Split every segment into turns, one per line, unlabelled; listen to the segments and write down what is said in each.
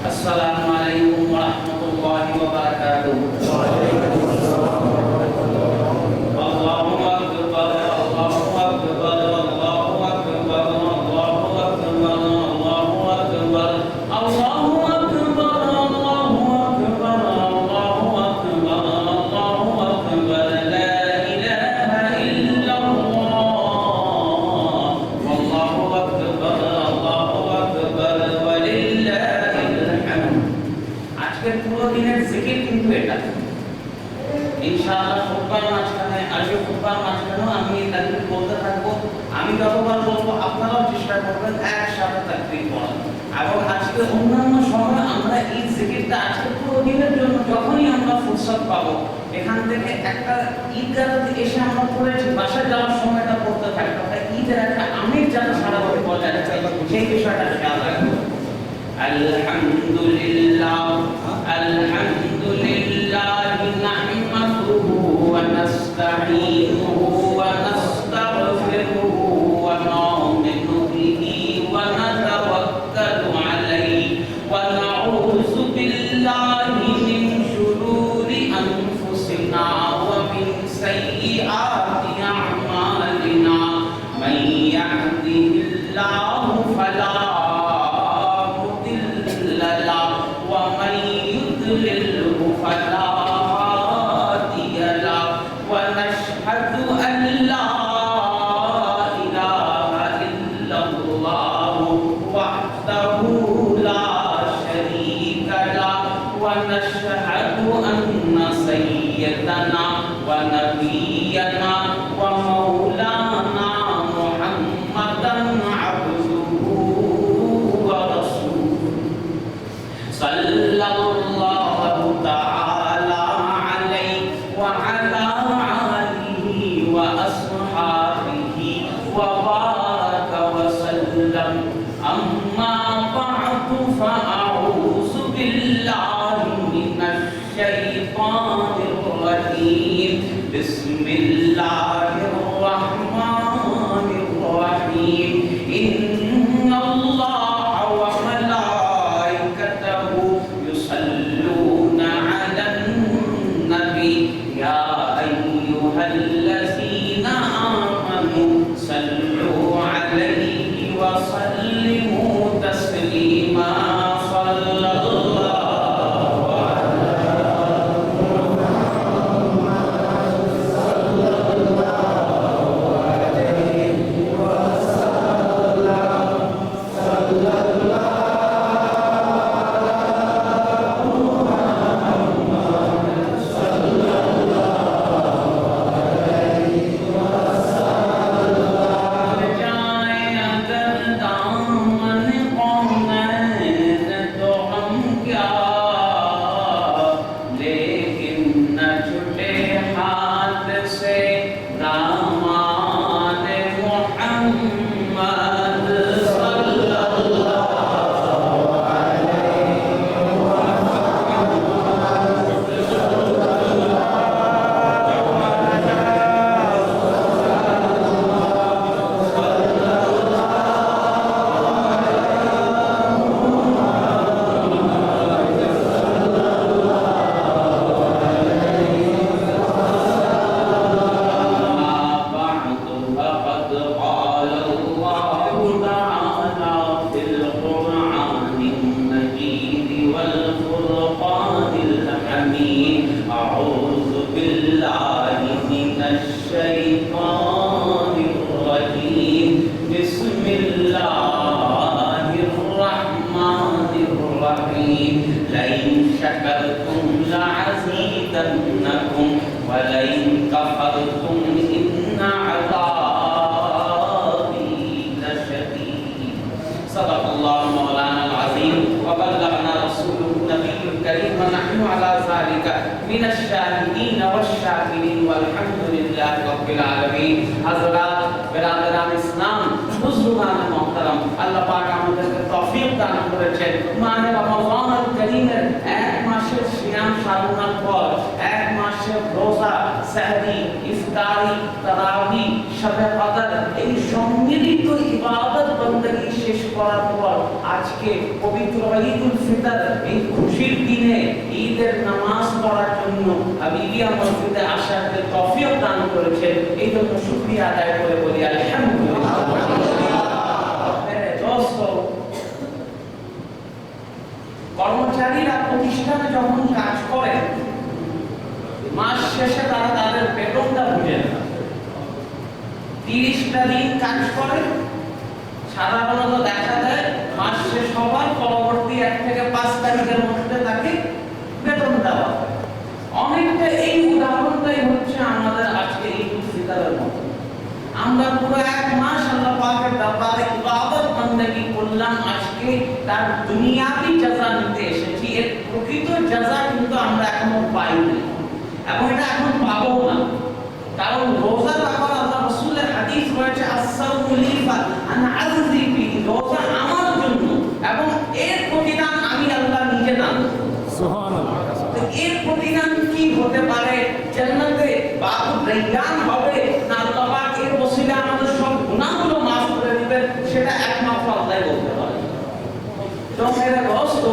अस्सलामु अलैकुम व रहमतुल्लाहि व बरकातुहू। अल्लाहु अकबर, अल्लाहु अकबर, अल्लाहु अकबर, अल्लाहु अकबर, अल्लाहु अकबर, अल्लाहु अकबर, अल्लाहु अकबर, अल्लाहु अकबर, अल्लाहु अकबर, ला इलाहा इल्लल्लाह, अल्लाहु अकबर, अल्लाहु अकबर, वलिल्लाहिल हम्द। আজকের পুরো দিনের জিকির কিন্তু এটা ইনশাআল্লাহ খুতবার মাঝখানে আজকে খুতবার মাঝখানেও আমি তাকবীর বলতে থাকবো। আমি যতবার বলবো আপনারাও চেষ্টা করবেন একসাথে তাকবীর পড়ার। এবং আজকে অন্যান্য সময় আমরা এই জিকিরটা আজকে পুরো দিনের জন্য যখনই আমরা ফুরসত পাবো এখান থেকে একটা ঈদগাহতে এসে আমরা পড়েছি, বাসায় যাওয়ার সময়টা পড়তে থাকবো। তাই ঈদের একটা আমেজ যাতে সারা বছর বজায় রাখতে সেই বিষয়টা খেয়াল রাখবো। আলহামদুলিল্লাহ আলহামদুলিল্লাহ নাহমাদুহু ওয়া নাস্তাঈনুহু ওয়া নাস্তাগফিরুহু ওয়া নু'মিনু বিহি ওয়া নাতাওয়াক্কালু আলাইহি ওয়া নাউযু বিল্লাহি মিন শুরুরি আনফুসিনা ওয়া মিন সাইয়্যাতি আ'মালিনা মান ইয়াহদিহিল্লাহু ফালা فلا هادي له ونشهد أن لا إله إلا الله وحده لا شريك له ونشهد أن سيدنا ونبينا ومولانا محمدا عبده ورسوله صلى الله تعالى عليه وعلى آله وأصحابه وبارك وسلم أما بعد فأعوذ بالله من الشيطان الرجيم بسم الله الرحمن الرحيم إن الله وملائكته يصلون على النبي يا أيها الذين آمنوا صلوا عليه وسلموا تسليما صلى الله لأزيدنكم ولئن كفرتم إن عذابي لشديد صدق الله مولانا العظيم وبلغنا رسوله النبي الكريم ونحن على ذلك من الشاهدين والشاكرين والحمد لله رب العالمين حضرات برادران ইসলাম বুজুর্গান মুহতারাম আল্লাহ পাক আমাদেরকে তৌফিক দান করেছেন মানে রমজানুল কারীমের এক মাসের সিয়াম সাধনার পর এক মাসের রোজা সাহরি ইফতার ইফতারি, তারাবি, শবে কদর এই সম্মিলিত ইবাদত বندگی শেষ করার পর আজকে পবিত্র ঈদুল ফিতর এই খুশির দিনে ঈদের নামাজ পড়ার জন্য হাবিবিয়া মসজিদে আসার যে তৌফিক দান করেছেন এই জন্য শুকরিয়া আদায় করে বলি আলহামদুলিল্লাহ। কর্মচারীরা প্রতিষ্ঠানে যখন কাজ করে মাস শেষে তারা তাদের বেতনটা বুঝে নেয়। 30টা দিন কাজ করে, সাধারণত দেখা যায় মাস শেষ হওয়ার পরবর্তী 1 থেকে 5 তারিখের মধ্যে তাকে বেতন দেওয়া হয়। অনেকটা এই উদাহরণটাই হচ্ছে আমাদের আজকে ঈদুল ফিতরের মতো। আমরা পুরো 1 মাস আল্লাহ পাকের দরবারে ইবাদত বندگی করলাম, আজকে তার দুনিয়াবি জাযা নিতে এসেছি। এর প্রকৃত জাযা কিন্তু আমরা এখনো পাইনি এবং এটা এখন পাবো না। কারণ রোজার ব্যাপারে আল্লাহ রাসূলের হাদিস রয়েছে as-সাওমু লি আনা আযজি বিহি, রোজা আমার জন্য এবং এর প্রতিদান আমি আল্লাহ নিজে দান করব। সুবহানাল্লাহ। তো এর প্রতিদান কি হতে পারে? জান্নাতে বাবু রায়্যান হবে না আল্লাহ পাক এর ওসিলা আমাদের সব গুনাহগুলো maaf করে দিবেন, সেটা একমাত্র আল্লাহই বলতে পারে। তো মেরে দোস্ত,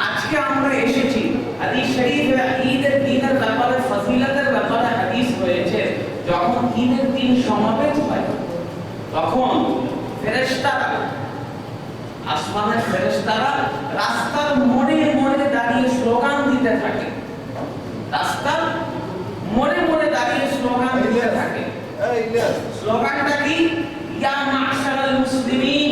আজকে আমরা এসেছি হাদিস শরীফে ঈদের দিনের ব্যাপারে, ফজিলতের ব্যাপারে হাদিস রয়েছে। যখন ঈদের দিন সমাবেত হয় তখন ফেরেশতারা, আসমানের ফেরেশতারা রাস্তার মোড়ে মোড়ে দাঁড়িয়ে স্লোগান দিতে থাকে। রাস্তার মোড়ে মোড়ে দাঁড়িয়ে স্লোগান দিতে থাকে। স্লোগানটা কি? ইয়া মা'শারাল মুসলিমিন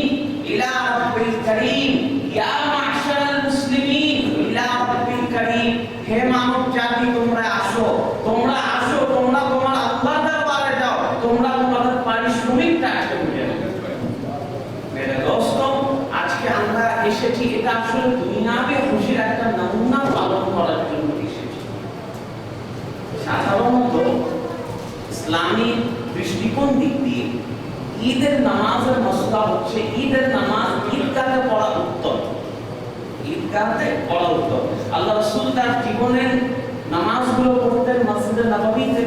ইলা রাব্বিল কারীম, ইয়া মা'শারাল মুসলিমিন ইলা রাব্বিল কারীম। হে মানব জাতি, তোমরা আসো, তোমরা আসো, তোমরা তোমার আল্লাহর দরবারে যাও, তোমরা তোমাদের পারিশ্রমিকটা আজকে বুঝে নাও। মেরে দোস্ত, আজকে আমরা এসেছি এটা আসলে দুনিয়াবে খুশির একটা নমুনা পালন করার জন্য এসেছি। সাধারণত ইসলামী দৃষ্টিকোণ দিক দিয়ে ঈদের নামাজের মসলা হচ্ছে ঈদের নামাজ ঈদগাহে পড়া উত্তম। ঈদগাহে পড়া উত্তম। আল্লাহ রাসূল তার জীবনের নামাজগুলো পড়তেন মসজিদে নববীতে।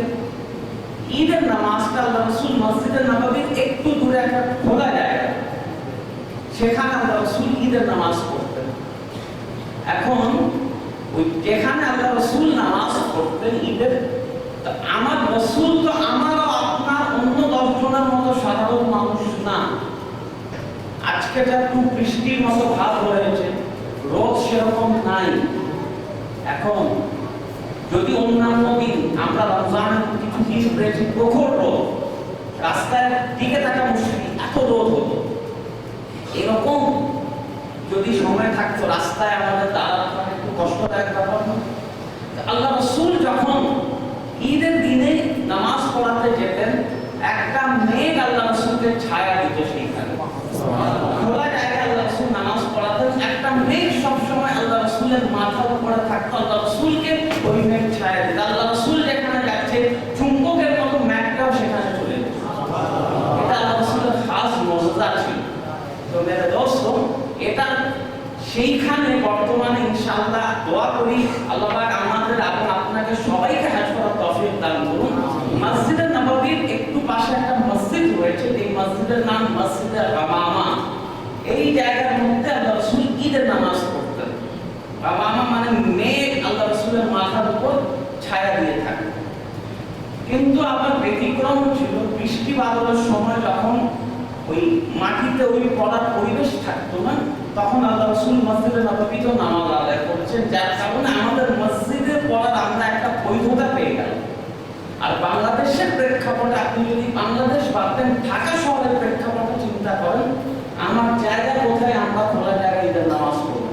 ঈদের নামাজটা আল্লাহ রাসূল মসজিদে নববীর একটু দূরে একটা খোলা জায়গা, সেখানে আল্লাহ রাসূল ঈদের নামাজ পড়তেন। এখন ওই যেখানে আল্লাহ রাসূল নামাজ পড়তেন ঈদের, আমার রাসূল তো আমারও আপনার অন্য 10 জনের মতো সাধারণ মানুষ না। আজকে যা একটু বৃষ্টির মতো ভাব হয়েছে, রোদ সেরকম নাই। এখন যদি অন্যান্য দিন আমরা রমজানের কিছু দিন পেয়েছি প্রখর রোদ, রাস্তায় দিকে থাকা মুশকিল, এত রোদ হতো। এরকম যদি সময় থাকতো রাস্তায় আমাদের দাঁড়ানো একটু কষ্টদায়ক ব্যাপার না? আল্লাহ রাসূল যখন ঈদের দিনে নামাজ পড়াতে যেতেন, একটা মেঘ আল্লাহ রাসূলকে ছায়া দিত। সেইখানে খোলা জায়গায় আল্লাহ রাসূল নামাজ পড়াতেন, একটা মেঘ সবসময় আল্লাহ রাসূলের মাথার উপরে থাকতো, আল্লাহ রাসূলকে ওই মেঘ ছায়া দিত। আল্লাহ রাসূল যেখানে যাচ্ছে চুম্বকের মতো মেঘটাও সেখানে চলে যেত। এটা আল্লাহ রাসূলের খাস মজা ছিল। তো মেরে দোস্ত, এটা সেইখানে বর্তমানে ইনশাআল্লাহ দোয়া করি আল্লাহ পাক আমাদের এবং আপনাকে সবাইকে হজ করার তৌফিক দান করুন। মসজিদে নববীর একটু পাশে একটা মসজিদ রয়েছে, এই মসজিদের নাম মসজিদে গামামা। এই জায়গার মধ্যে আল্লাহ রাসূল ঈদের নামাজ পড়তেন। গামামা মানে মেঘ আল্লাহ রাসূলের মাথার উপর ছায়া দিয়ে থাকে। কিন্তু আবার ব্যতিক্রম ছিল, বৃষ্টি বাদলের সময় যখন ওই মাটিতে ওই পড়ার পরিবেশ থাকতো না, তখন আল্লাহ রাসূল মসজিদে নববীতে নামাজ আদায় করছেন, যার কারণে আমাদের মসজিদে পড়ার আমরা একটা বৈধতা পেয়ে গেলাম। আর বাংলাদেশের প্রেক্ষাপটে আপনি যদি বাংলাদেশ বাদতেন ঢাকা শহরের প্রেক্ষাপটে চিন্তা করেন, আমার জায়গা কোথায় আমরা খোলা জায়গায় ঈদের নামাজ পড়ব?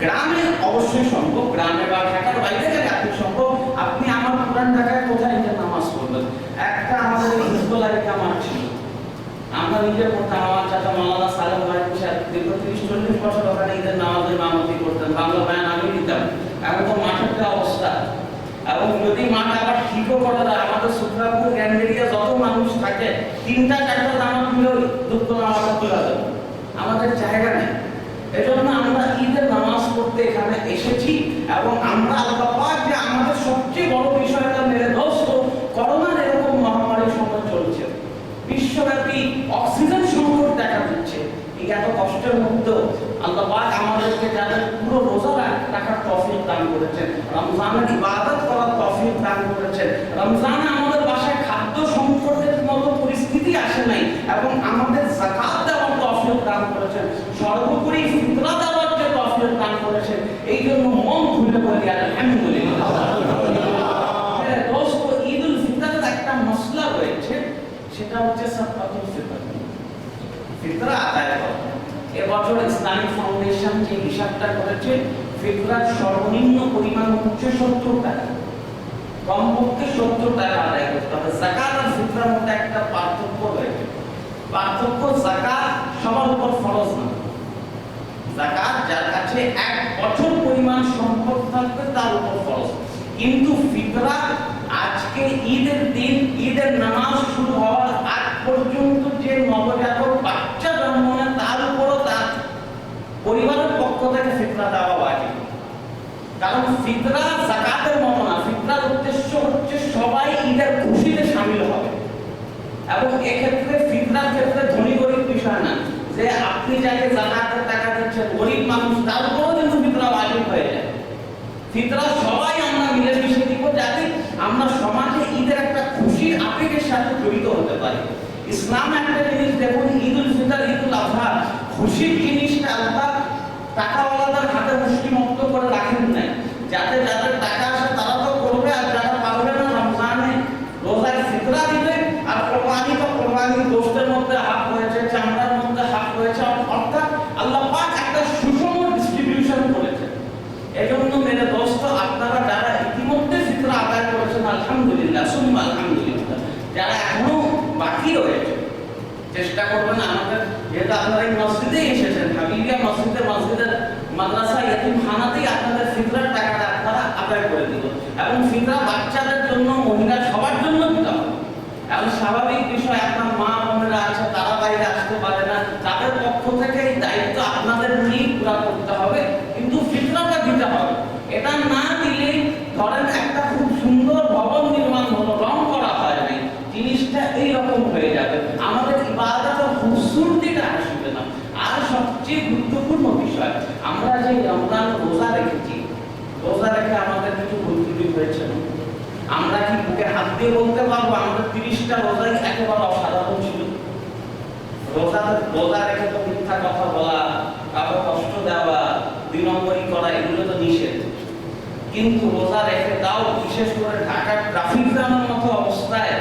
গ্রামে অবশ্যই সম্ভব, গ্রামে বা ঢাকার বাইরে গেলে আপনি সম্ভব। আপনি আমার পুরান ঢাকায় কোথায় ঈদের নামাজ পড়বেন? একটা আমাদের হিজবুল্লাহকে আমার ছিল, আমরা নিজে পড়তাম। আমার চাচা মাওলানা সালেম ভাই দীর্ঘ 30-40 বছর ওখানে ঈদের নামাজের ইমামতি করতেন, বাংলা বয়ান আমি দিতাম। এখন তো মাঠের যে অবস্থা, এবং যদি মাঠ আবার ঠিকও করা যায়, আমাদের সুত্রাপুর গ্যান্ডেরিয়া যত মানুষ থাকে 3টা-4টা জামাত মিলে দুটো নামাজ তোলা যাবে, আমাদের জায়গা নেই। এজন্য আমরা ঈদের নামাজ পড়তে এখানে এসেছি এবং আমরা আল্লাহ পাক যে আমাদের সবচেয়ে বড় বিষয়টা মেরে দোস্ত কষ্টের মধ্যেও আল্লাহ পাক আমাদেরকে যাদের পুরো রোজা রাখার তৌফিক দান করেছেন, রমজানের ইবাদত করার তৌফিক দান করেছেন, রমজানে আমাদের বাসায় খাদ্য সংকটের মতো পরিস্থিতি আসে নাই এবং আমাদের যাকাত দেওয়ার তৌফিক দান করেছেন, সর্বোপরি ফিতরা দেওয়ার যে তৌফিক দান করেছেন, এই জন্য মন খুলে বলি আলহামদুলিল্লাহ। দোস্ত, ঈদুল ফিতরের একটা মসলা রয়েছে, সেটা হচ্ছে সাদকাতুল ফিতর, ফিতরা আদায় করা। এবছর ইসলামিক ফাউন্ডেশন যে হিসাবটা করেছে, ফিতরার সর্বনিম্ন পরিমাণ হচ্ছে 70 টাকা, কমপক্ষে 70 টাকা আদায় করতে হবে। যাকাত আর ফিতরার মধ্যে একটা পার্থক্য রয়েছে, পার্থক্য যাকাত সবার উপর ফরজ না। যাকাত যার কাছে 1 বছর পরিমাণ সম্পদ থাকবে তার উপর ফরজ, কিন্তু ফিতরা আজকে ঈদের দিন, ঈদের নামাজ শুরু হওয়ার আগ পর্যন্ত যে নবজাতক বাচ্চা জন্ম নেয় তার উপরও তার পরিবারের পক্ষ থেকে ফিতরা দেওয়া ওয়াজিব। কারণ ফিতরা যাকাতের মতো না, ফিতরার উদ্দেশ্য হচ্ছে সবাই ঈদের খুশিতে শামিল হবে। এবং এক্ষেত্রে ফিতরার ক্ষেত্রে ধনী গরিব বিষয় না, যে আপনি যাকে যাকাতের টাকা দিচ্ছেন গরিব মানুষ, তার উপরও কিন্তু ফিতরা ওয়াজিব হয়ে যায়। ফিতরা সবাই আমরা মিলেমিশে দিব, যাতে আমরা সমাজে ঈদের একটা খুশির আবেগের সাথে জড়িত হতে পারি। ইসলাম একটা জিনিস দেখুন, ঈদুল ফিতর, ঈদুল আযহা, খুশির জিনিসটা আল্লাহ টাকাওয়ালাদের হাতে মুষ্টিবদ্ধ করে রাখেন নাই, যাতে যাদের টাকা আসে তারা তো করবে, আর যারা পারবে না রমজানে রোজায় ফিতরা দিবে। আর কোরবানি তো কোরবানির গোশতের মধ্যে হাক হয়েছে, চামড়ার মধ্যে হাক হয়েছে, অর্থাৎ আল্লাহ পাক একটা সুষম ডিস্ট্রিবিউশন করেছে। এজন্য মেরে দোস্ত, আপনারা যারা ইতিমধ্যে ফিতরা আদায় করেছেন আলহামদুলিল্লাহ, সুম্মা আলহামদুলিল্লাহ, যারা এখনো বাকি রয়েছে চেষ্টা করবেন আমাদের, যেহেতু আপনারা এই মসজিদে এসেছেন, হাবিবিয়া মসজিদের মাদ্রাসা ইতিমখানাতেই আপনাদের ফিতরার টাকাটা আপনারা আদায় করে দিবেন। এবং ফিতরা বাচ্চাদের জন্য, মহিলা সবার জন্য দিতে হবে। এবং স্বাভাবিক বিষয়, আপনার মা বোনেরা আছে, তারা বাইরে আসতে পারে না, তাদের পক্ষ থেকে এই দায়িত্ব আপনাদের নিয়ে পুরা করতে হবে, কিন্তু ফিতরাটা দিতে হবে। এটা না দিলেই ধরেন একটা খুব সুন্দর ভবন নির্মাণ হলো, রং করা হয় নাই, জিনিসটা এইরকম হয়ে যাবে, আমাদের ইবাদতের খুবসুরতিটা আসবে না। আর সবচেয়ে গুরুত্বপূর্ণ বিষয়, আমরা যে রমজান রোজা রেখেছি, রোজা রেখে আমাদের কিছু ভুল ত্রুটি হয়েছে না? আমরা কি বুকে হাত দিয়ে বলতে পারবো আমাদের 30টা রোজাই একেবারে অসাধারণ ছিল? রোজা রেখে তো মিথ্যা কথা বলা, কাউকে কষ্ট দেওয়া, 2 নম্বরই করা, এগুলো তো নিষেধ। কিন্তু রোজা রেখে তাও বিশেষ করে ঢাকার ট্রাফিক জ্যামের মতো অবস্থায়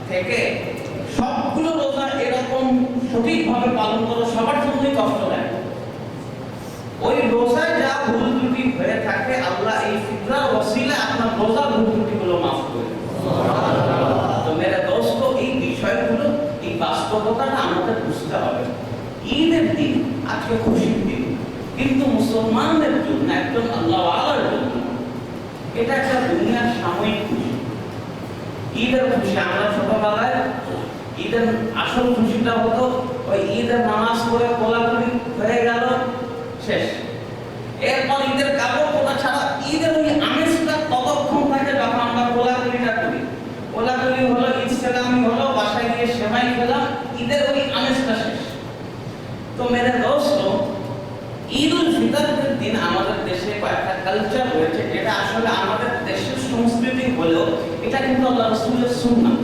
থেকে সবগুলো রোজা এরকম সঠিকভাবে পালন করো, সবার জন্যই কষ্ট দেয়। ওই রোজায় যা ভুল ত্রুটি হয়ে থাকে, আল্লাহ এই ফিতরার ওসিলায় আপনার রোজার ভুল ত্রুটিগুলো মাফ করে। তো মেরে দোস্ত, এই বিষয়গুলো, এই বাস্তবতাটা আমাদের বুঝতে হবে। ঈদের দিন আজকে খুশির দিন, কিন্তু মুসলমানদের জন্য, একজন আল্লাহওয়ালার জন্য এটা একটা দুনিয়ার সাময়িক খুশি। ঈদের খুশি, আমরা ছোটবেলায় ঈদের আসল খুশিটা হতো ওই ঈদের নামাজ পড়ে কোলাকুলি হয়ে গেল, শেষ। এরপর ঈদের কাপড় পরা ছাড়া ঈদের ওই আমেজটা ততক্ষণ থাকে যখন আমরা কোলাকুলিটা করি। কোলাকুলি হলো, ঈদ সেলামি হলো, বাসায় গিয়ে সেমাই খেলাম, ঈদের ওই আমেজটা শেষ। তো মেরে দোস্ত, ঈদুল ফিতরের দিন আমাদের দেশে কয়েকটা কালচার রয়েছে, যেটা আসলে আমাদের দেশের সংস্কৃতি হলেও এটা কিন্তু আল্লাহ রাসূলের সুন্নাহ।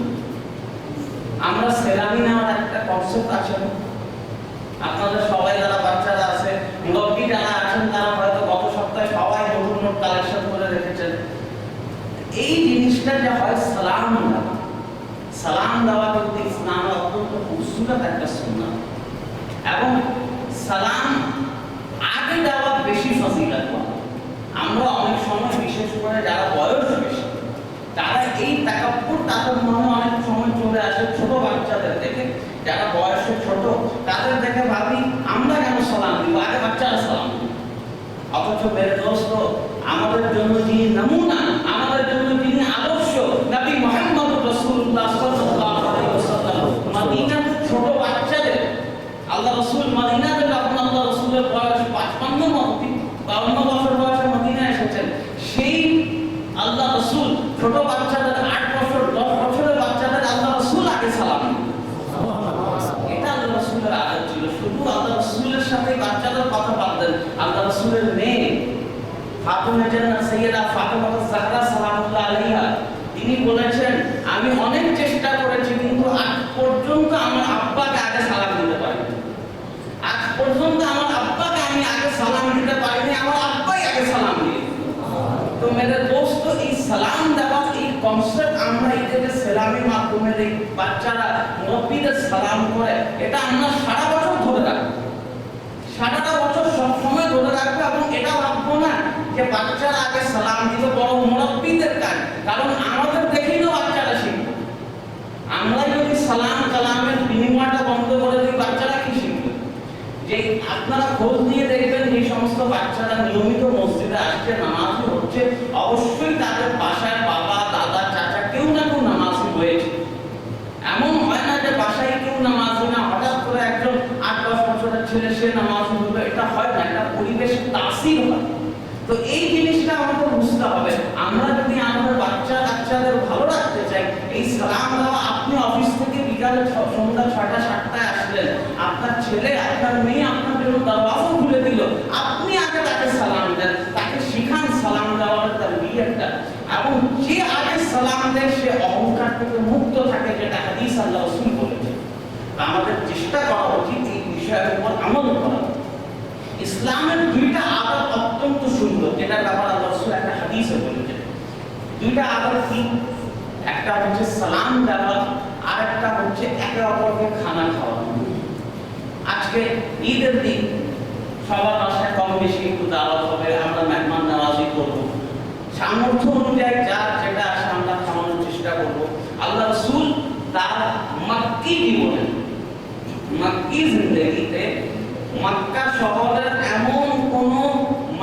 আমরা সেলামি নেওয়ার একটা কনসেপ্ট আছে, আপনাদের সবাই যারা বাচ্চারা আছে, মুরব্বী যারা আছেন, তারা হয়তো গত সপ্তাহে সবাই নতুন নোট কালেকশন করে রেখেছেন। এই জিনিসটা যে হয় সালাম দেওয়া কিন্তু ইসলামের অত্যন্ত খুবসুরত একটা সুন্নাহ। এবং সালাম আগে দেওয়া বেশি ফজিলত। আমরা অনেক সময়, বিশেষ করে যারা বয়স বেশি, তারা এই তাকাব্বুর, তাদের মনে অনেক সময় চলে আসে ছোট বাচ্চাদের দেখে, যারা বয়সে ছোট তাদের দেখে ভাবি আমরা কেন সালাম দিব, আগে বাচ্চারা সালাম দিব। অথচ মেরে দোস্ত, আমাদের জন্য যিনি নমুনা, আমাদের জন্য যিনি আদর্শ, নবী মুহাম্মদ রাসূলুল্লাহ সাল্লাল্লাহু আলাইহি ওয়াসাল্লাম, মদিনার ছোট বাচ্চাদের আল্লাহ রাসূল মদিনাতে যখন আল্লাহ রাসূলের বয়স 52 বছর বয়সে মদিনায় এসেছেন, সেই আল্লাহ রাসূল ছোট বাচ্চাদের 8 বছর 10 বছরের বাচ্চাদের আল্লাহ রাসূল আগে সালাম দিতেন। এটা আল্লাহ রাসূলের আদত ছিল। শুধু আল্লাহ রাসূলের সাথে ফাতেমা জান্নাত সাইয়্যিদা ফাতেমা জাহরা সালামুল্লাহ আলাইহা তিনি বলেছেন, আমি অনেক চেষ্টা করেছি কিন্তু আজ পর্যন্ত আমার আব্বাকে আগে সালাম দিতে পারিনি। আজ পর্যন্ত আমার আব্বাকে আমি আগে সালাম দিতে পারিনি, আমার আব্বাই আগে সালাম দিয়ে। তো মেরে দোস্ত, এই সালাম দেওয়ার এই কনসেপ্ট আমরা এদের সালামের মাধ্যমে এই বাচ্চারা নবীদের সালাম করে, এটা আমরা সারা বছর ধরে রাখবো, সারাটা বছর সব সময় ধরে রাখবো। এবং এটা ভাববো না যে বাচ্চারা আগে সালাম দিল, বড় মুরব্বীদের কাজ, কারণ আমাদের দেখেই তো বাচ্চারা শিখবে। আমরা যদি সালাম কালামের বিনিময়টা বন্ধ করে দিই, বাচ্চারা কি শিখবে? যে আপনারা খোঁজ নিয়ে দেখবেন যে সমস্ত বাচ্চারা নিয়মিত মসজিদে আসছে, নামাজি হচ্ছে, অবশ্যই তাদের বাসায় বাবা দাদা চাচা কেউ না কেউ নামাজি হয়েছে। এমন হয় না যে বাসায় কেউ নামাজি না, হঠাৎ করে একজন 8-10 বছরের ছেলে সে নামাজি হবে, এটা হয় না, এটা পরিবেশের তাসির হয়। তো এই জিনিসটা আমাদের বুঝতে হবে। আমরা যদি আমাদের বাচ্চা কাচ্চাদের ভালো রাখতে চাই, এই সালাম দেওয়া, আপনি অফিস থেকে বিকালে সন্ধ্যা 6টা-7টায় আসলেন, আপনার ছেলে আপনার মেয়ে আপনার জন্য দরওয়াজা খুলে দিল, আপনি আগে তাকে সালাম দেন, তাকে শিখান সালাম দেওয়ার তারবিয়তটা। এবং যে আগে সালাম দেয় সে অহংকার থেকে মুক্ত থাকে, যেটা হাদিস আল্লাহ রাসূল বলেছেন। আমাদের চেষ্টা করা উচিত এই বিষয়ের উপর আমল করা। ইসলামের দুইটা আদব অত্যন্ত সুন্দর, যেটার ব্যাপারে আল্লাহ রাসূল একটা হাদিসে বলেছেন। দুইটা আদব কি? একটা হচ্ছে সালাম দেওয়া, আর একটা হচ্ছে একে অপরকে খানা খাওয়ানো। আজকে ঈদের দিন সবার বাসায় কম বেশি একটু দাওয়াত হবে, আমরা মেহমান নওয়াজি করব, সামর্থ্য অনুযায়ী যার যেটা আসে আমরা খাওয়ানোর চেষ্টা করব। আল্লাহ রাসূল তার মক্কি জীবনে, মক্কি জিন্দেগিতে মক্কা শহরের এমন কোন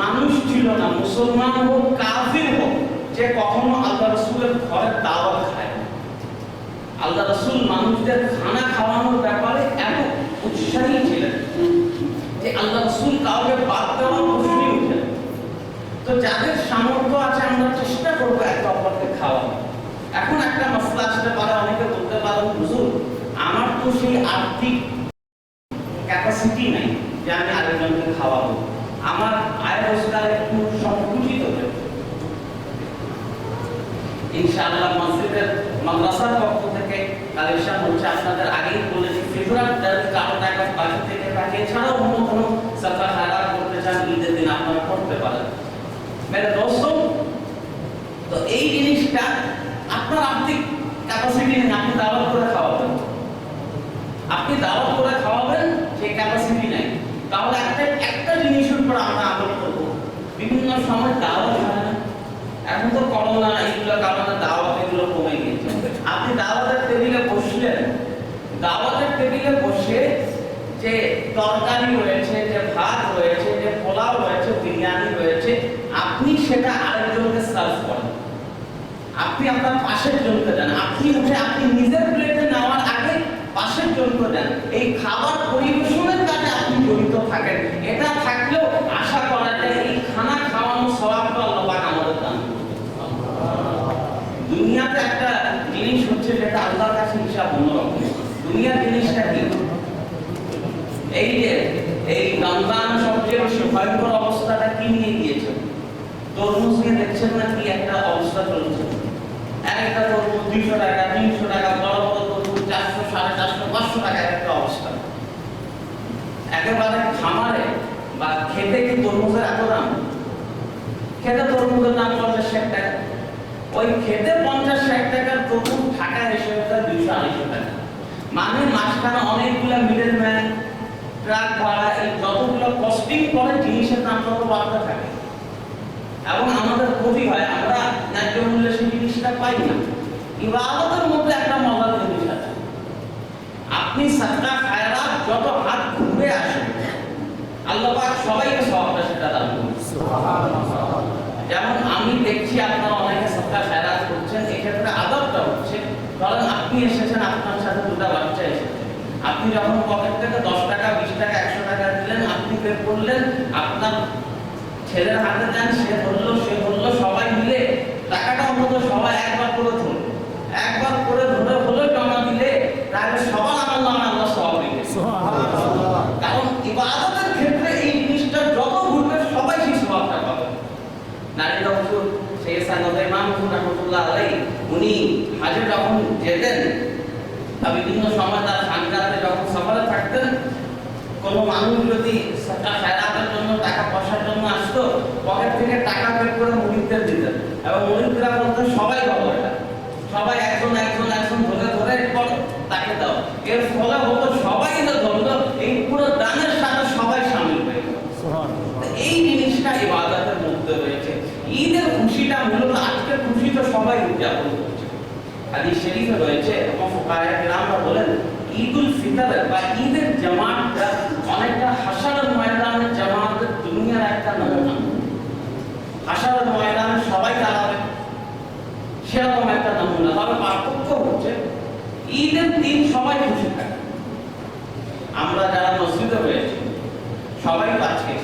মানুষ ছিল না, মুসলমান হোক কাফির হোক, যে কখনো আল্লাহ রাসূলের ঘরে দাওয়াত খায়। আল্লাহ রাসূল মানুষদের খানা খাওয়ানোর ব্যাপারে এত উৎসাহী ছিলেন যে আল্লাহ রাসূল কাউকে বাদ দেওয়ার প্রশ্নই ওঠে না। তো যাদের সামর্থ্য আছে আমরা চেষ্টা করবো একে অপরকে খাওয়ানো। এখন একটা মসলা আসতে পারে, অনেকে বলতে পারেন হুজুর আমার তো সেই আর্থিক ক্যাপাসিটি নাই যে আমি আরেকজনকে খাওয়াবো, আমার আয় রোজগার একটু সংকুচিত হয়েছে। ইনশাআল্লাহ মসজিদের মাদ্রাসার পক্ষ থেকে কালেকশন হচ্ছে, আপনাদের আগেই বলেছি, ফেব্রুয়ারি কারো টাকা বাকি থেকে থাকে, এছাড়াও অন্য কোনো সাদকা খায়রাত করতে চান ঈদের দিন আপনারা করতে পারেন। মেরে দোস্ত, তো এই জিনিসটা আপনার আর্থিক ক্যাপাসিটি নেই, আপনি দাওয়াত করে খাওয়াবেন, আপনি দাওয়াত করে খাওয়াবেন, সেই ক্যাপাসিটি নাই, তাহলে একটা জিনিসের উপর আমরা আমল করবো। বিভিন্ন সময় দাওয়াত হয় না, এখন তো করোনা এগুলো কারণে দাওয়াত এগুলো কমে গিয়েছে। আপনি দাওয়াতের টেবিলে বসলেন, দাওয়াতের টেবিলে বসে যে তরকারি রয়েছে, যে ভাত রয়েছে, যে পোলাও রয়েছে, বিরিয়ানি রয়েছে, আপনি সেটা আরেকজনকে সার্ভ করেন, আপনি আপনার পাশের জনকে দেন, আপনি উঠে আপনি নিজের প্লেটে নেওয়ার আগে পাশের জনকে দেন। এই খাবার পরিবেশনের কাজে আপনি জড়িত থাকেন, এটা থাকলেও আশা করা যায় এই খানা খাওয়ানোর সওয়াবটা আল্লাহ পাক আমাদের দান করবেন। দুনিয়াতে একটা জিনিস হচ্ছে যেটা আল্লাহর কাছে হিসাব অন্যরকম। দুনিয়ার জিনিসটা কি? এই যে এই রমজান সবচেয়ে বেশি ভয়ঙ্কর অবস্থাটা কি নিয়ে গিয়েছে? তরমুজ নিয়ে দেখছেন না কি একটা অবস্থা চলছে? একটা তরমুজ 200 টাকা, 300 টাকা, বড় বড় তরমুজ 400, 450, 500 টাকা একটা অবস্থা। একেবারে খামারে বা খেতে কি তরমুজের এত দাম? খেতে তরমুজের দাম 50-60 টাকা, ওই খেতে 50-60 টাকার তরমুজ ঢাকায় এসে 200-250 টাকা। মানে মাঝখানে অনেকগুলো মিডলম্যান, ট্রাক ভাড়া, এই যতগুলো কস্টিং করে জিনিসের দাম তত বাড়তে থাকে। এবং আমাদের ক্ষতি হয়, আমরা ন্যায্য মূল্যে সেই জিনিসটা পাই না। ইবাদতের মধ্যে একটা মজার জিনিস আছে, আপনি সাদকা খায়রাত যত হাত ঘুরে আসে আল্লাহ পাক সবাইকে সওয়াবটা সেটা দান করবেন। সুবহানাল্লাহ। যেমন আমি দেখছি আপনারা অনেকে সাদকা খায়রাত করছেন, এক্ষেত্রে আদবটা হচ্ছে, ধরেন আপনি এসেছেন, আপনার সাথে দুটো বাচ্চা এসেছে, আপনি যখন পকেট থেকে 10 টাকা, 20 টাকা, 100 টাকা দিলেন, আপনি পে করলেন, আপনার ছেলের হাতে দেন, সে বললো, সবাই মিলে টাকাটা অন্তত সবাই একবার করে ধরুন, একবার করে ধরে হলো জমা দিলে তাহলে সবার আমল আল্লাহ সওয়াব দিবেন। সুবহানাল্লাহ। কারণ ইবাদতের ক্ষেত্রে এই জিনিসটা যত ঘুরবে সবাই সেই সওয়াবটা পাবে। রহমতুল্লাহ আলাইহি উনি হাজে যখন যেতেন বিভিন্ন সময় তার খানকাতে যখন সফরে থাকতেন, কোনো মানুষ যদি খেরাতের জন্য টাকা পয়সার জন্য আসতো, পকেট থেকে টাকা বের করে মুরিদদের দিতেন এবং মুরিদরা বলতেন সবাই ভালো, এটা সবাই একজন একজন একজন ধরে ধরে তাকে দাও। এর ফলে হতো সবাই ধরতো, এই পুরো দানের সাথে সবাই সামিল হয়ে গেল। এই জিনিসটা ইবাদতের মধ্যে রয়েছে। ঈদের খুশিটা মূলত আজকের খুশি তো সবাই উদযাপন করছে। হাদিস শরীফে রয়েছে এবং ফুকাহায়ে কেরামরা বলেন ঈদুল ফিতর বা ঈদের জামাতটা অনেকটা হাশরের ময়দানের জামাতের দুনিয়ার একটা নমুনা। হাশরের ময়দানে সবাই দাঁড়াবে, সেরকম একটা নমুনা। তবে পার্থক্য হচ্ছে ঈদের দিন সবাই খুশি থাকে। আমরা যারা মসজিদে রয়েছি সবাই আজকে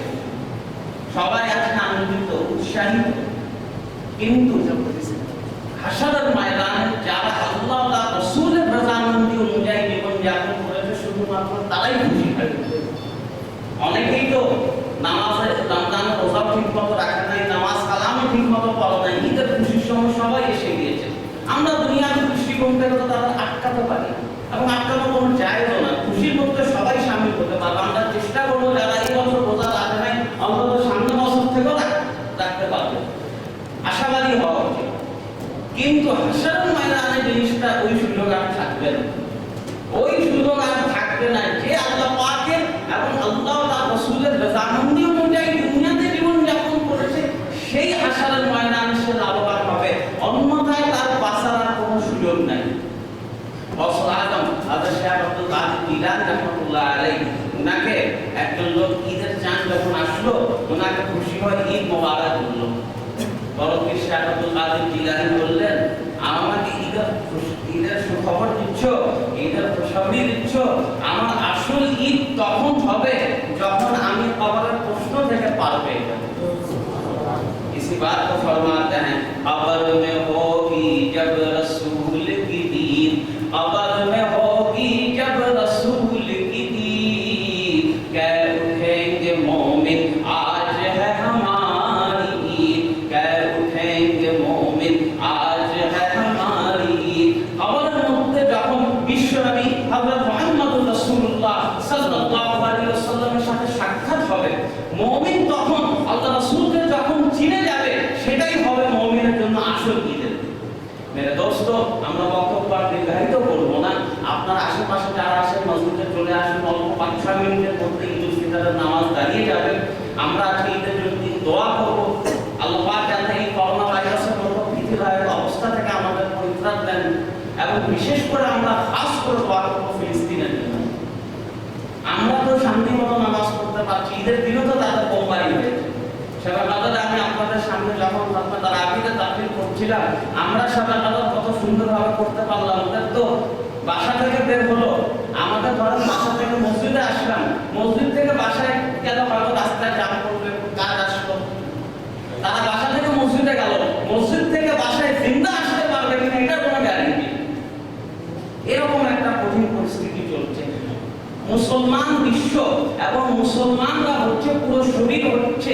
সবাই আজকে আনন্দিত উৎসাহিত, কিন্তু হাশরের ময়দানে যারা আল্লাহ তাআলা রাসূলের রাজামন্দি অনুযায়ী জীবন যাপন করেছে শুধুমাত্র তারাই খুশি থাকে। অনেকেই তো নামাজে রমজান রোজা ঠিক মতো রাখে নাই, নামাজ কালামও ঠিক মতো পড়ে নাই, ঈদের খুশির সময় সবাই এসে গিয়েছে। আমরা দুনিয়ার দৃষ্টিকোণ থেকে তো তারা আটকাতে পারি এবং আটকানো কোনো জায়গা না। খুশির মধ্যে সবাই সামিল হতে পারবে। আমরা চেষ্টা করবো যারা এই বছর রোজা রাখে নাই অন্তত সামনের বছর থেকেও রাখতে পারবে, আশাবাদী হওয়া উচিত। কিন্তু হাশরের ময়দানে জিনিসটা ওই সুযোগ আর থাকবে না, ওই সুযোগ আর থাকবে না। যে আল্লাহ পাকের এবং আল্লাহ তার রাসূলের রাজামন্দি অনুযায়ী দুনিয়াতে জীবন যাপন করেছে, সেই হাশরের ময়দানে সে লাভবান হবে, অন্যথায় তার বাঁচার আর কোনো সুযোগ নাই। রাসূল আযম হযরত শাহ আব্দুল কাদের জিলানী রাহমাতুল্লাহ আলাইহি উনাকে একজন লোক ঈদের চাঁদ যখন আসলো উনাকে খুশি হয়ে ঈদ মোবারক বলল। বড় পীর শাহ আব্দুল কাদের জিলানী বললেন, আমাকে ঈদের সুখবর দিচ্ছ, ঈদের খুশখবরি দিচ্ছ, আমার আসল ঈদ তখন হবে যখন আমি কবরের প্রশ্ন থেকে পার পেয়ে যাব। इसी बात को फरमाते हैं कब्र में होगी जब रसूल की दीन, कब्र में होगी जब रसूल की दीन, कह उठेंगे मोमिन आज है हमारी ईद, कह उठेंगे मोमिन आज है हमारी ईद। कब्रेर মধ্যে যখন বিশ্বনবী হযরত মুহাম্মদুর রাসূলুল্লাহ সাল্লাল্লাহু আলাইহি ওয়াসাল্লামের সাথে সাক্ষাৎ হবে, মুমিন তখন আল্লাহ রাসূলকে যখন চিনে যাবে, সেটাই হবে মুমিনের জন্য আসল ঈদের। মেরে দোস্ত, আমরা বক্তব্য দীর্ঘায়িত করব না। আপনারা আশেপাশে যারা আছেন মসজিদে চলে আসুন, অল্প 5-6 মিনিটের মধ্যে ঈদুল ফিতরের নামাজ দাঁড়িয়ে যাবেন। আমরা আজকে ঈদের জন্য দোয়া করব, আল্লাহ পাক যাতে এই করোনা ভাইরাসের মতো পৃথিবীর অবস্থা থেকে আমাদের পরিত্রাণ দেন এবং বিশেষ করে আমরা খাস করে দোয়া করব ফিলিস্তিনের জন্য। আমরা তো শান্তি মতো নামাজ পড়তে পারছি, ঈদের দিনও তো তাদের বোমবারি হয়েছে। সেবা কাদারে আমি আপনাদের সামনে যখন আপনাদের আবিদে তাকবীর করছিলাম, আমরা সেবা কাদার কত সুন্দরভাবে করতে পারলাম। ওদের তো বাসা থেকে বের হলো, আমাদের ধরেন বাসা থেকে মসজিদে আসলাম, মসজিদ থেকে বাসায় গেল, হয়তো রাস্তায় জাম করবে, কাজ আসলো, তারা বাসা থেকে মসজিদে গেল, মসজিদ থেকে বাসায় জিন্দা আসতে পারবে কিনা এটার কোনো গ্যারান্টি। এরকম একটা কঠিন পরিস্থিতি চলছে। মুসলমান বিশ্ব এবং মুসলমানরা হচ্ছে পুরো শরীর, হচ্ছে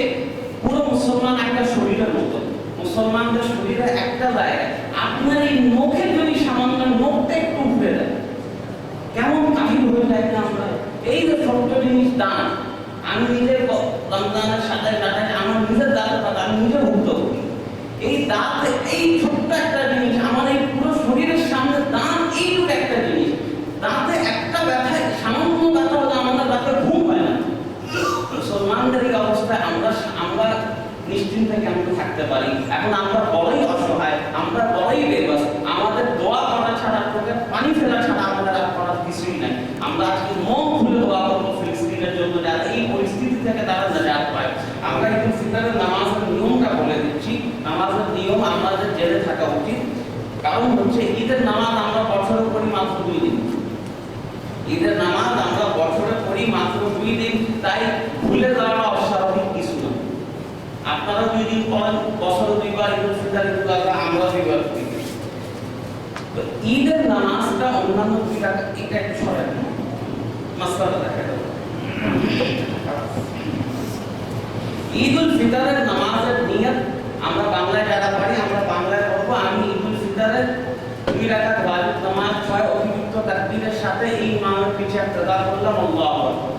পুরো মুসলমান একটা শরীরের মতো। মুসলমানদের শরীরে একটা জায়গা, আপনার এই নখে যদি সামান্য নখটা একটু উঠে যায়, কেমন কাহিল হয়ে যায় না আমরা। এই যে ছোট্ট জিনিস দান, আমি নিজের রমজানের সাথে কাটাই, আমার নিজের দাঁত আমি নিজে ভুক্ত করি। এই দাঁত, এই ছোট্ট একটা জিনিস, আমার এই পুরো শরীরের সামনে দাঁত, এইটুকু একটা জিনিস, দাঁতে একটা ব্যথায় সামান্য ব্যথা হলে আমাদের রাতে ঘুম হয় না। মুসলমানদের এই অবস্থায় আমরা নিশ্চিন্তে কেমন থাকতে পারি? এখন আমরা বড়ই অসহায়, আমরা বড়ই বেবাস, আমাদের দোয়া করা ছাড়া, চোখে পানি ফেলা ছাড়া আমাদের আর করার কিছুই নাই। আমরা আজকে মন খুলে দোয়া করবো ফিলিস্তিনের জন্য, যাতে এই পরিস্থিতি থেকে তারা নাজাত পায়। আমরা ঈদুল ফিতরের নামাজের নিয়মটা বলে দিচ্ছি। নামাজের নিয়ম আমাদের জেনে থাকা উচিত, কারণ হচ্ছে ঈদের নামাজ আমরা বছরে পড়ি মাত্র 2 দিন। ঈদের নামাজ আমরা বছরে পড়ি মাত্র 2 দিন, তাই ভুলে যাওয়া অস্বাভাবিক কিছু না। আপনারা 2 দিন পড়েন, বছরে 2 বার ঈদুল ফিতর, ঈদুল আযহা, আমরা 2 বার পড়ি। তো ঈদের নামাজটা অন্যান্য বিরাট এটা একটু সরাই মাসআলা দেখা গেল। ঈদুল ফিতরের নামাজের নিয়ত আমরা বাংলায় যারা পারি আমরা বাংলায় পড়বো। আমি ঈদুল সিজদারে 2 রাকাত ওয়াজিব নামাজ 6 অতিরিক্ত তাকবীরের সাথে এই ইমামের পিছে ইক্তেদা করলাম আল্লাহু আকবার।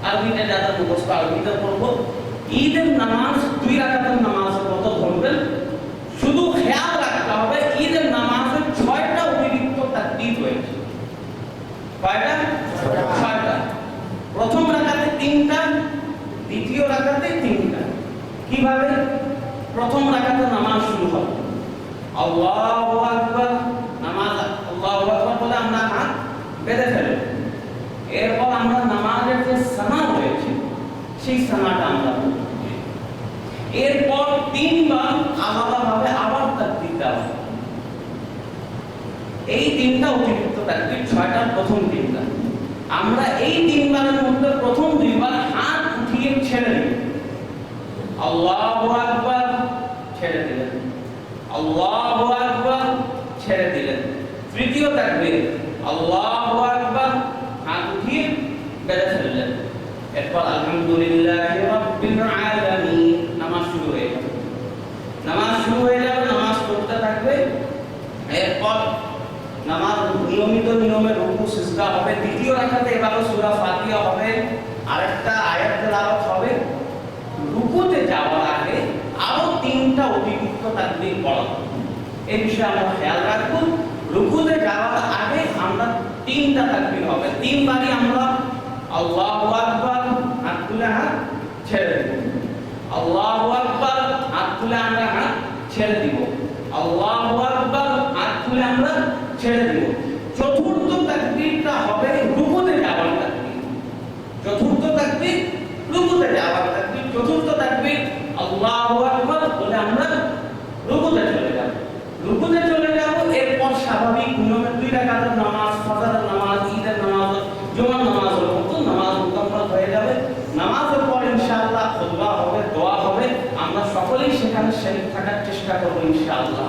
আরবিতে যারা মুখস্থ আরবিতে পড়ব, ঈদের নামাজ 2 রাকাতের নামাজের মতো ধরবেন। শুধু খেয়াল রাখতে হবে ঈদের নামাজের 6টা অতিরিক্ত তাকবীর রয়েছে। কয়টা? 6টা। প্রথম রাকাতে 3টা, দ্বিতীয় রাকাতে 3টা। কিভাবে? প্রথম রাকাতে নামাজ শুরু হবে আল্লাহু আকবার, নামাজ আল্লাহু আকবার বলে আমরা হাত বেঁধে ফেলব। এরপর আমরা নামাজের যে সানা রয়েছে সেই সানাটা আমরা পড়ব। এরপর 3 বার আলাদাভাবে আবার তাকবীর দেওয়া হবে। এই 3টা অতিরিক্ত তাকবীর, 6টার প্রথম 3টা। আমরা এই 3 বারের মধ্যে প্রথম 2 বার হাত উঠিয়ে ছেড়ে দিই, আল্লাহু আকবার ছেড়ে দিলেন, আল্লাহু আকবার ছেড়ে দিলেন। তৃতীয় তাকবীর আল্লাহু আকবার, হাত উঠিয়ে বেঁধে ফেললেন। এরপর আলহামদুলিল্লাহি রাব্বিল আলামিন, নামাজ শুরু হয়ে যাবে। নামাজ শুরু হয়ে যাবে, নামাজ পড়তে থাকবে। এরপর নামাজ নিয়মিত নিয়মে রুকু সিজদা হবে। দ্বিতীয় রাকাতে এবারে সূরা ফাতিহা হবে, আরেকটা আয়াত তেলাওয়াত হবে। রুকুতে যাওয়ার আগে আরো 3টা অতিরিক্ত তাকবীর পড়া হবে। এই বিষয়ে আমরা খেয়াল রাখব। রুকুতে যাওয়ার আগে আমরা 3টা তাকবীর হবে। 3 বারই আমরা আল্লাহু আকবার, হাত তুলে হাত ছেড়ে দেব, আল্লাহু আকবার, হাত তুলে আমরা হাত ছেড়ে দিব, আল্লাহু আকবার, হাত তুলে আমরা ছেড়ে দিব। চতুর্থ তাকবীরটা হবে রুকুতে যাওয়ার তাকবীর। চতুর্থ তাকবীর রুকুতে যাওয়ার তাকবীর। চতুর্থ তাকবীর আল্লাহু আকবার বলে আমরা রুকুতে চলে যাব। রুকুতে চলে যাব। এরপর স্বাভাবিক নিয়মে 2 রাকাতের নামাজ, ফজরের নামাজ, ঈদের নামাজ, জুমার নামাজের মতো নামাজ মুকম্মল হয়ে যাবে। নামাজের পর ইনশাআল্লাহ খুতবা হবে, দোয়া হবে। আমরা সকলেই সেখানে শরীক থাকার চেষ্টা করব ইনশাআল্লাহ।